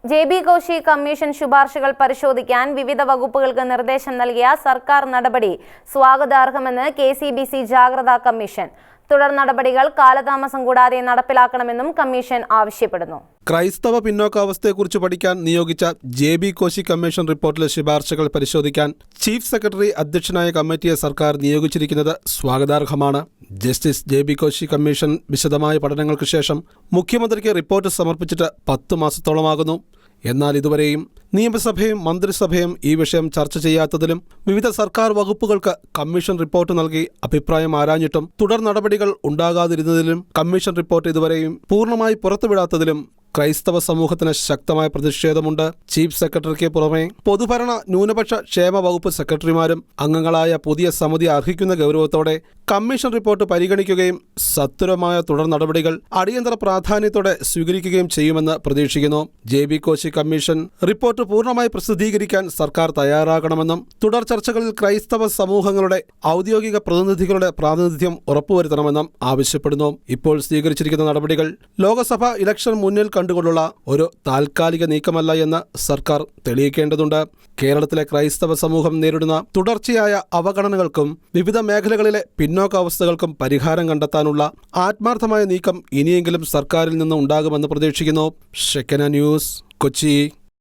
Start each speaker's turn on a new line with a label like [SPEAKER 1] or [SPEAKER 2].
[SPEAKER 1] ജെ.ബി. Koshy commission ശുപാർശകൾ പരിശോധിക്കാൻ വിവിധ വകുപ്പുകൾക്ക് നിർദ്ദേശം നൽകിയ സർക്കാർ നടപടി സ്വാഗതാർഹമെന്ന് കെ.സി.ബി.സി. ജാഗ്രതാ കമ്മീഷൻ. തുടർ നടപടികൾ കാലതാമസം കൂടാതെ നടപ്പിലാക്കണമെന്നും കമ്മീഷൻ ആവശ്യപ്പെടുന്നു.
[SPEAKER 2] ക്രൈസ്തവ പിന്നോക്കാവസ്ഥയെക്കുറിച്ച് പഠിക്കാൻ നിയോഗിച്ച ജെ.ബി. കോശി കമ്മീഷൻ റിപ്പോർട്ടിലെ ശുപാർശകൾ പരിശോധിക്കാൻ ചീഫ് സെക്രട്ടറി അധ്യക്ഷനായ കമ്മിറ്റിയെ സർക്കാർ നിയോഗിച്ചിരിക്കുന്നത് സ്വാഗതാർഹമാണ്. ജസ്റ്റിസ് ജെ.ബി. കോശി കമ്മീഷൻ വിശദമായ പഠനങ്ങൾക്ക് ശേഷം മുഖ്യമന്ത്രിക്ക് റിപ്പോർട്ട് സമർപ്പിച്ചിട്ട് 10 മാസത്തോളമാകുന്നു. എന്നാൽ ഇതുവരെയും നിയമസഭയും മന്ത്രിസഭയും ഈ വിഷയം ചർച്ച ചെയ്യാത്തതിലും വിവിധ സർക്കാർ വകുപ്പുകൾക്ക് കമ്മീഷൻ റിപ്പോർട്ട് നൽകി അഭിപ്രായം ആരാഞ്ഞിട്ടും തുടർ നടപടികൾ ഉണ്ടാകാതിരുന്നതിലും കമ്മീഷൻ റിപ്പോർട്ട് ഇതുവരെയും പൂർണ്ണമായി പുറത്തുവിടാത്തതിലും ക്രൈസ്തവ സമൂഹത്തിന് ശക്തമായ പ്രതിഷേധമുണ്ട്. ചീഫ് സെക്രട്ടറിക്ക് പുറമെ പൊതുഭരണ ന്യൂനപക്ഷ ക്ഷേമ വകുപ്പ് സെക്രട്ടറിമാരും അംഗങ്ങളായ പുതിയ സമിതി അർഹിക്കുന്ന ഗൗരവത്തോടെ കമ്മീഷൻ റിപ്പോർട്ട് പരിഗണിക്കുകയും സത്വരമായ തുടർ നടപടികൾ അടിയന്തര പ്രാധാന്യത്തോടെ സ്വീകരിക്കുകയും ചെയ്യുമെന്ന് പ്രതീക്ഷിക്കുന്നു. ജെ.ബി. കോശി കമ്മീഷൻ റിപ്പോർട്ട് പൂർണ്ണമായി പ്രസിദ്ധീകരിക്കാൻ സർക്കാർ തയ്യാറാകണമെന്നും തുടർ ചർച്ചകളിൽ ക്രൈസ്തവ സമൂഹങ്ങളുടെ ഔദ്യോഗിക പ്രതിനിധികളുടെ പ്രാതിനിധ്യം ഉറപ്പുവരുത്തണമെന്നും ആവശ്യപ്പെടുന്നു. ഇപ്പോൾ സ്വീകരിച്ചിരിക്കുന്ന നടപടികൾ ലോക്സഭാ ഇലക്ഷൻ മുന്നിൽ കണ്ടുകൊണ്ടുള്ള ഒരു താൽക്കാലിക നീക്കമല്ല എന്ന് സർക്കാർ തെളിയിക്കേണ്ടതുണ്ട്. കേരളത്തിലെ ക്രൈസ്തവ സമൂഹം നേരിടുന്ന തുടർച്ചയായ അവഗണനകൾക്കും വിവിധ മേഖലകളിലെ പിന്നോക്കാവസ്ഥകൾക്കും പരിഹാരം കണ്ടെത്താനുള്ള ആത്മാർത്ഥമായ നീക്കം ഇനിയെങ്കിലും സർക്കാരിൽ നിന്ന് ഉണ്ടാകുമെന്ന് പ്രതീക്ഷിക്കുന്നു. ഷെക്കന ന്യൂസ്, കൊച്ചി.